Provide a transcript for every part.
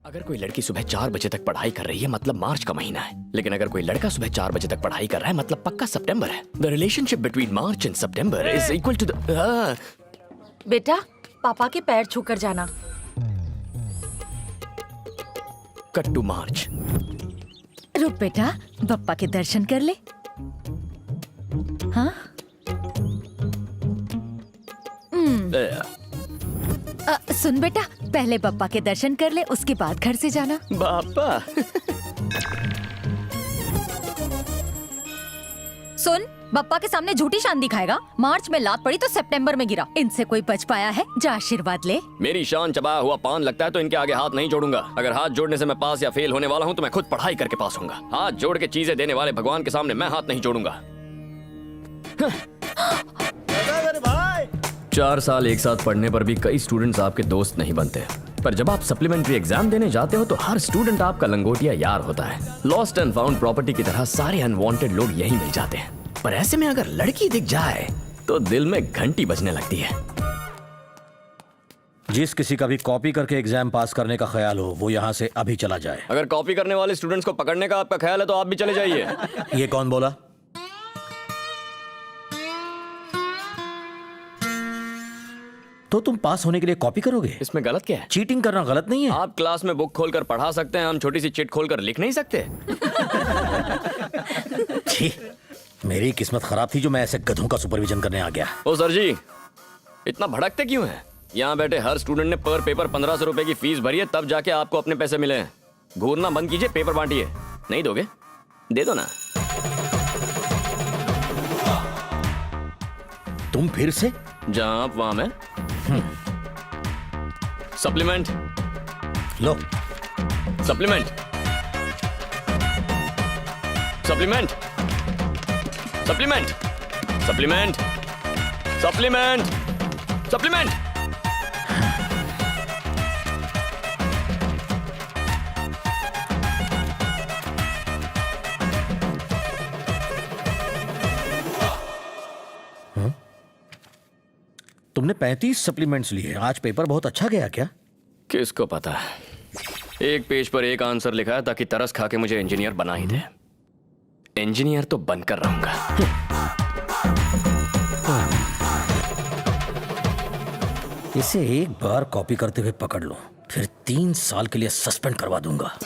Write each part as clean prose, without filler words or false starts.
अगर कोई लड़की सुबह 4 बजे तक पढ़ाई कर रही है मतलब मार्च का महीना है, लेकिन अगर कोई लड़का सुबह 4 बजे तक पढ़ाई कर रहा है मतलब पक्का सितंबर है। The relationship between March and September is equal to the. बेटा, पापा के पैर छूकर जाना। Cut to March. रुक बेटा, पप्पा के दर्शन कर ले। हाँ? सुन बेटा, पहले पप्पा के दर्शन कर ले, उसके बाद घर से जाना। पापा। सुन, पप्पा के सामने झूठी शान दिखाएगा। मार्च में लात पड़ी तो सितंबर में गिरा। इनसे कोई बच पाया है? जा आशीर्वाद ले। मेरी शान चबाया हुआ पान लगता है तो इनके आगे हाथ नहीं जोड़ूंगा। अगर हाथ जोड़ने से मैं पास या फेल होने वाला हूँ तो मैं खुद पढ़ाई करके पास होऊंगा। हाथ जोड़ के चीजें देने वाले भगवान के सामने मैं हाथ नहीं जोड़ूंगा। 4 साल एक साथ पढ़ने पर भी कई स्टूडेंट्स आपके दोस्त नहीं बनते, पर जब आप सप्लीमेंट्री एग्जाम देने जाते हो तो हर स्टूडेंट आपका लंगोटिया यार होता है। लॉस्ट एंड फाउंड प्रॉपर्टी की तरह सारे अनवांटेड लोग यही मिल जाते हैं, पर ऐसे में अगर लड़की दिख जाए तो दिल में घंटी बजने लगती है। जिस किसी का भी कॉपी करके एग्जाम पास करने का ख्याल हो वो यहाँ से अभी चला जाए। अगर कॉपी करने वाले स्टूडेंट्स को पकड़ने का आपका ख्याल है तो आप भी चले जाइए। ये कौन बोला? तो तुम पास होने के लिए कॉपी करोगे? इसमें गलत क्या है? चीटिंग करना गलत नहीं है। आप क्लास में बुक खोलकर पढ़ा सकते हैं, हम छोटी सी चिट खोलकर लिख नहीं सकते। छी, मेरी किस्मत खराब थी जो मैं ऐसे गधों का सुपरविजन करने आ गया। ओ सर जी, इतना भड़कते क्यों हैं? यहाँ बैठे हर स्टूडेंट ने पर पेपर 1500 रुपए की फीस भरी है, तब जाके आपको अपने पैसे मिले हैं। घूरना बंद कीजिए, पेपर बांटिए। नहीं दोगे? दे दो ना। तुम फिर से? जहाँ आप वहां मैं। सप्लीमेंट लो। Supplement supplement supplement supplement supplement supplement. तुमने 35 सप्लीमेंट्स लिए। आज पेपर बहुत अच्छा गया क्या? किसको पता है, एक पेज पर एक आंसर लिखा है ताकि तरस खा के मुझे इंजीनियर बना ही दे। इंजीनियर तो बनकर रहूंगा। इसे एक बार कॉपी करते हुए पकड़ लो, फिर 3 साल के लिए सस्पेंड करवा दूंगा।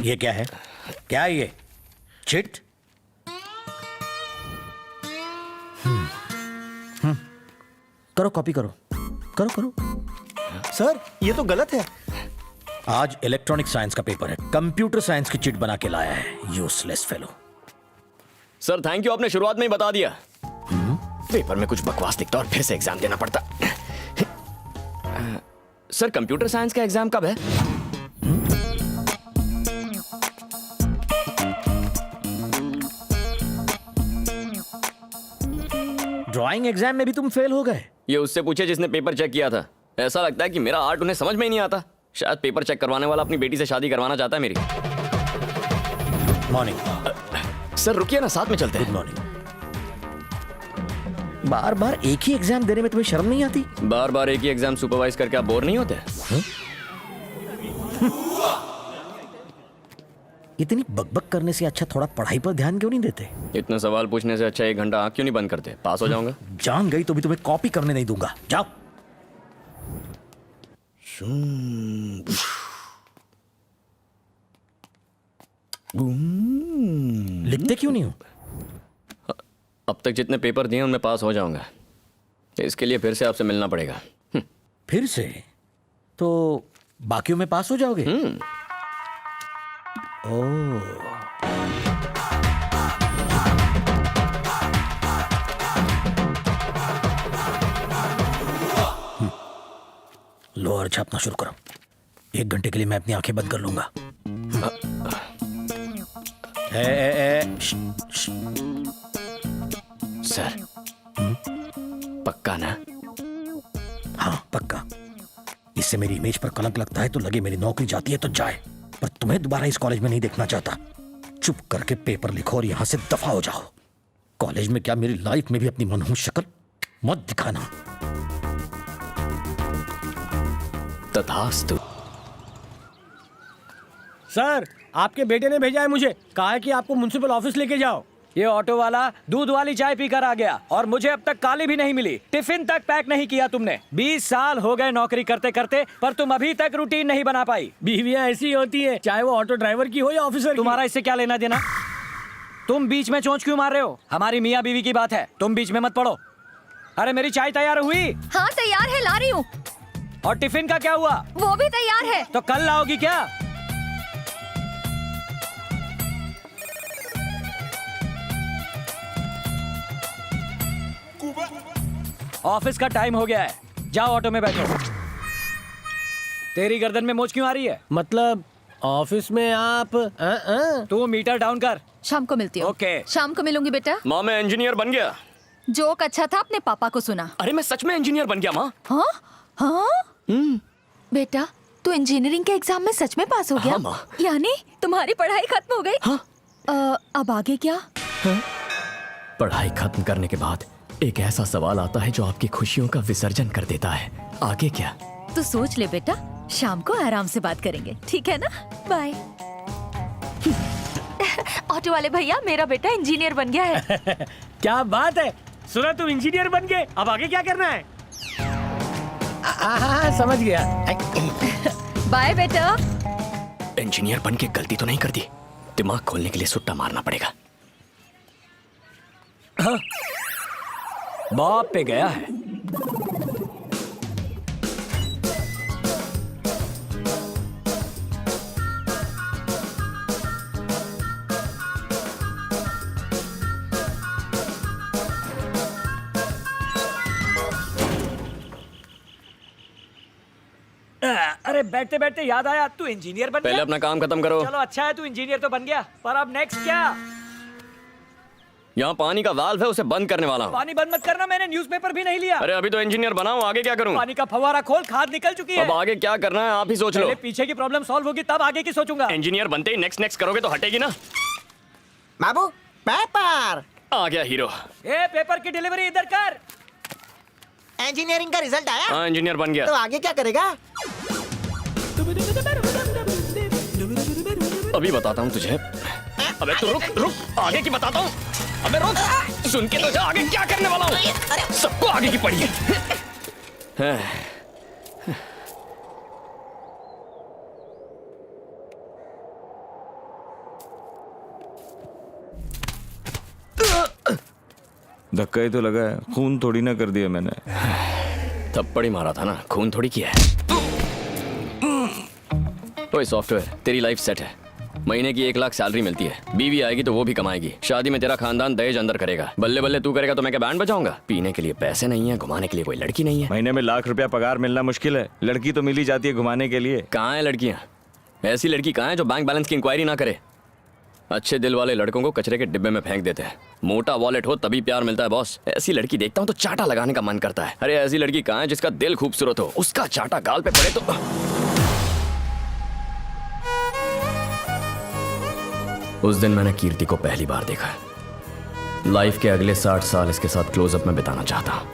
ये क्या है? क्या है ये? चिट? करो, कॉपी करो, करो करो। सर, ये तो गलत है। आज इलेक्ट्रॉनिक साइंस का पेपर है, कंप्यूटर साइंस की चिट बना के लाया है। Useless fellow. Sir thank you, आपने शुरुआत में ही बता दिया। पेपर में कुछ बकवास दिखता और फिर से एग्जाम देना पड़ता। सर कंप्यूटर साइंस का एग्जाम कब है? ड्राइंग एग्जाम में भी तुम फेल हो गए? ये उससे पूछे जिसने पेपर चेक किया था। ऐसा लगता है कि मेरा आर्ट उन्हें समझ में ही नहीं आता। शायद पेपर चेक करवाने वाला अपनी बेटी से शादी करवाना चाहता है मेरी। मॉर्निंग। सर रुकिए ना, साथ में चलते हैं। Good morning. बार बार एक ही एग्जाम देने में तुम्हें शर्म नहीं आती? बार बार एक ही एग्जाम सुपरवाइज करके आप बोर नहीं होते? इतनी बकबक करने से अच्छा थोड़ा पढ़ाई पर ध्यान क्यों नहीं देते? इतने सवाल पूछने से अच्छा 1 घंटा आंख क्यों नहीं बंद करते? पास हो जाऊंगा। जान गई तो भी तुम्हें कॉपी करने नहीं दूंगा। जाओ। लिखते क्यों नहीं हो? अब तक जितने पेपर दिए उनमें पास हो जाऊंगा। इसके लिए फिर से आपसे मिलना पड़ेगा। फिर से? तो बाकियों में पास हो जाओगे? ओह। लो और छापना शुरू करो। 1 घंटे के लिए मैं अपनी आंखें बंद कर लूंगा। सर पक्का ना? हाँ पक्का। इससे मेरी इमेज पर कलंक लगता है तो लगे मेरी नौकरी जाती है तो जाए, पर तुम्हें दोबारा इस कॉलेज में नहीं देखना चाहता। चुप करके पेपर लिखो और यहां से दफा हो जाओ। कॉलेज में क्या मेरी लाइफ में भी अपनी मनहूस शक्ल मत दिखाना। तथास्तु। सर, आपके बेटे ने भेजा है मुझे, कहा है कि आपको म्युनिसिपल ऑफिस लेके जाओ। ये ऑटो वाला दूध वाली चाय पीकर आ गया और मुझे अब तक काली भी नहीं मिली। टिफिन तक पैक नहीं किया तुमने। 20 साल हो गए नौकरी करते करते, पर तुम अभी तक रूटीन नहीं बना पाई। बीवियां ऐसी होती है, चाहे वो ऑटो ड्राइवर की हो या ऑफिसर। तुम्हारा इससे क्या लेना देना? तुम बीच में चोंच क्यों मार रहे हो? हमारी मियाँ बीवी की बात है, तुम बीच में मत पड़ो। अरे मेरी चाय तैयार हुई? हाँ तैयार है, ला रही हूँ। और टिफिन का क्या हुआ? वो भी तैयार है। तो कल लाओगी क्या? ऑफिस का टाइम हो गया है, जाओ ऑटो में बैठो। तेरी गर्दन में मोच क्यों आ रही है? मतलब ऑफिस में आप तू मीटर डाउन कर। शाम को मिलती हूँ। ओके। शाम को मिलूंगी बेटा। माँ मैं इंजीनियर बन गया। जोक अच्छा था, अपने पापा को सुना। अरे मैं सच में इंजीनियर बन गया माँ। हाँ हाँ बेटा, तू इंजीनियरिंग के एग्जाम में सच में पास हो गया? हाँ, माँ। यानी तुम्हारी पढ़ाई खत्म हो गई? हाँ। अब आगे क्या? पढ़ाई खत्म करने के बाद एक ऐसा सवाल आता है जो आपकी खुशियों का विसर्जन कर देता है। आगे क्या? तू सोच ले बेटा, शाम को आराम से बात करेंगे, ठीक है ना? बाय। ऑटो वाले भैया, मेरा बेटा इंजीनियर बन गया है। क्या बात है, सुना तुम इंजीनियर बन गए, अब आगे क्या करना है? समझ गया। बाय बेटा। इंजीनियर बन के गलती तो नहीं कर दी? दिमाग खोलने के लिए सुट्टा मारना पड़ेगा। बाप पे गया है। अरे बैठते बैठते याद आया, तू इंजीनियर बन पहले गया। अपना काम खत्म करो। चलो अच्छा है, तू इंजीनियर तो बन गया, पर अब नेक्स्ट क्या? यहाँ पानी का वाल्व है, उसे बंद करने वाला हूँ। पानी बंद मत करना, मैंने न्यूज़पेपर भी नहीं लिया। अरे अभी तो इंजीनियर बना हूँ, आगे क्या करूँ? पानी का फव्वारा खोल, खाद निकल चुकी है। अब आगे क्या करना है आप ही सोच लो। पहले पीछे की प्रॉब्लम सॉल्व होगी तब आगे की सोचूंगा। इंजीनियर बनते ही नेक्स्ट नेक्स्ट करोगे तो हटेगी ना। बाबू पेपर। आ गया हीरो। ए पेपर की डिलीवरी इधर कर। इंजीनियरिंग का रिजल्ट आया? हाँ इंजीनियर बन गया। तो आगे क्या करेगा? अभी बताता हूँ तुझे। अबे तू रुक रुक, आगे की बताता हूँ। अबे रुक, सुन के तो जा, आगे क्या करने वाला हूँ। सबको आगे की पड़ी है। धक्का ही तो लगा है, खून थोड़ी ना कर दिया मैंने। थप्पड़ ही मारा था ना, खून थोड़ी किया है। ओए सॉफ्टवेयर, तेरी लाइफ सेट है। महीने की 1 लाख सैलरी मिलती है, बीवी आएगी तो वो भी कमाएगी, शादी में तेरा खानदान दहेज अंदर करेगा। बल्ले बल्ले तू करेगा तो मैं क्या बैंड बजाऊंगा? पीने के लिए पैसे नहीं है, घुमाने के लिए कोई लड़की नहीं है। महीने में लाख रुपया पगार मिलना मुश्किल है, लड़की तो मिल ही जाती है घुमाने के लिए। कहाँ है लड़कियाँ? ऐसी लड़की कहाँ है जो बैंक बैलेंस की इंक्वायरी ना करे? अच्छे दिल वाले लड़कों को कचरे के डिब्बे में फेंक देते हैं। मोटा वॉलेट हो तभी प्यार मिलता है बॉस। ऐसी लड़की देखता हूँ तो चाटा लगाने का मन करता है। अरे ऐसी लड़की कहाँ है जिसका दिल खूबसूरत हो, उसका चाटा गाल पे पड़े तो। उस दिन मैंने कीर्ति को पहली बार देखा। लाइफ के अगले 60 साल इसके साथ क्लोजअप में बिताना चाहता हूं,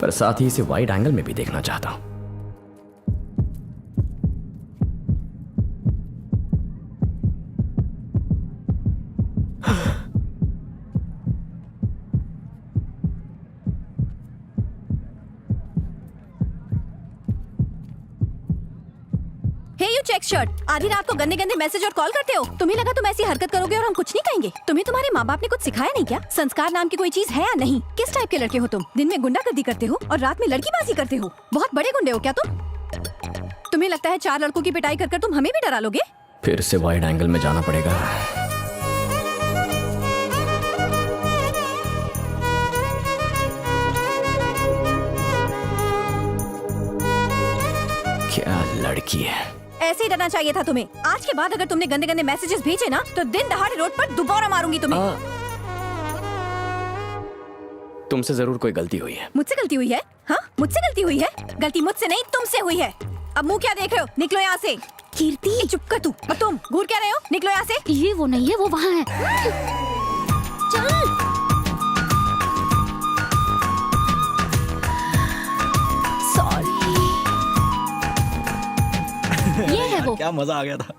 पर साथ ही इसे वाइड एंगल में भी देखना चाहता हूं। हे यू चेक शर्ट, आधी रात को गंदे गंदे मैसेज और कॉल करते हो। तुम्हें लगा तुम ऐसी हरकत करोगे और हम कुछ नहीं कहेंगे? तुम्हें तुम्हारे माँ बाप ने कुछ सिखाया नहीं क्या? संस्कार नाम की कोई चीज है या नहीं? किस टाइप के लड़के हो तुम? दिन में गुंडागर्दी करते हो और रात में लड़कीबाजी करते हो। बहुत बड़े गुंडे हो क्या तुम? तुम्हें लगता है 4 लड़कों की पिटाई कर तुम हमें भी डरा लोगे? फिर से वाइड एंगल में जाना पड़ेगा। क्या लड़की है। ऐसे ही डरना चाहिए था तुम्हें। आज के बाद अगर तुमने गंदे गंदे मैसेजेस भेजे ना तो दिन दहाड़े रोड पर दोबारा मारूंगी तुम्हें। तुमसे जरूर कोई गलती हुई है। मुझसे गलती हुई है? हाँ मुझसे गलती हुई है? गलती मुझसे नहीं तुमसे हुई है। अब मुंह क्या देख रहे हो? निकलो यहाँ से। कीर्ति चुप कर तू। और तुम घूर क्या रहे हो? निकलो यहाँ से। ये वो नहीं है, वो वहाँ है। चल। सॉरी। ये है वो। क्या मजा आ गया था।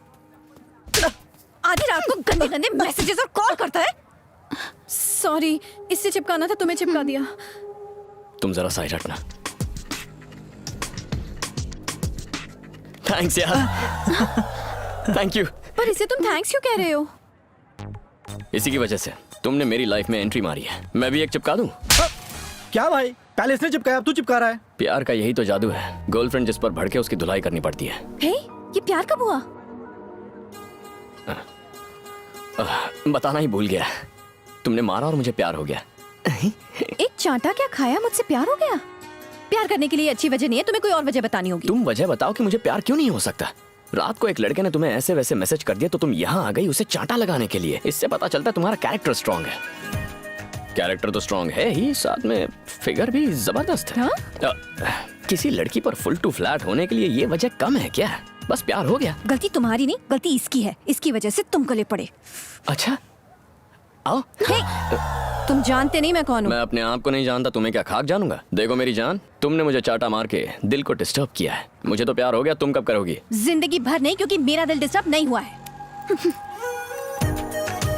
आधी रात को गंदे गंदे मैसेजेस और कॉल करता है। सॉरी, इससे चिपकाना था, तुम्हें चिपका दिया। तुम जरा साइड हटना। थैंक्स यार। Thank you. पर इसे तुम थैंक्स क्यों कह रहे हो? इसी की वजह से तुमने मेरी लाइफ में एंट्री मारी है। मैं भी एक चिपका दूं? क्या भाई, पहले इसने चिपकाया, अब तू चिपका रहा है। प्यार का यही तो जादू है। गर्लफ्रेंड जिस पर भड़के उसकी धुलाई करनी पड़ती है। हे, ये प्यार कब हुआ? बताना ही भूल गया। तुमने मारा और मुझे प्यार हो गया। एक चांटा क्या खाया, मुझसे प्यार हो गया? प्यार करने के लिए अच्छी वजह नहीं है, तुम्हें कोई और वजह बतानी होगी। तुम वजह बताओ कि मुझे प्यार क्यों नहीं हो सकता। रात को एक लड़के ने तुम्हें ऐसे वैसे मैसेज कर दिया तो तुम यहाँ आ गई उसे चांटा लगाने के लिए। इससे पता चलता है तुम्हारा कैरेक्टर स्ट्रांग है। कैरेक्टर तो स्ट्रांग है ही, साथ में फिगर भी जबरदस्त है। किसी लड़की पर फुल टू फ्लैट होने के लिए ये वजह कम है क्या? बस प्यार हो गया। गलती तुम्हारी नहीं, गलती इसकी है। इसकी वजह से तुम गले पड़े। अच्छा आओ। हे, तुम जानते नहीं मैं कौन हूँ। मैं अपने आप को नहीं जानता, तुम्हें क्या खाक जानूंगा। देखो मेरी जान, तुमने मुझे चाटा मार के दिल को डिस्टर्ब किया है। मुझे तो प्यार हो गया, तुम कब करोगी? जिंदगी भर नहीं, क्योंकि मेरा दिल डिस्टर्ब नहीं हुआ है।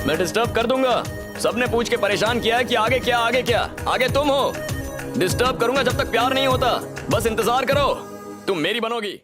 मैं डिस्टर्ब कर दूंगा। सबने पूछ के परेशान किया है कि आगे क्या आगे क्या। आगे तुम हो। डिस्टर्ब करूंगा जब तक प्यार नहीं होता। बस इंतजार करो, तुम मेरी बनोगी।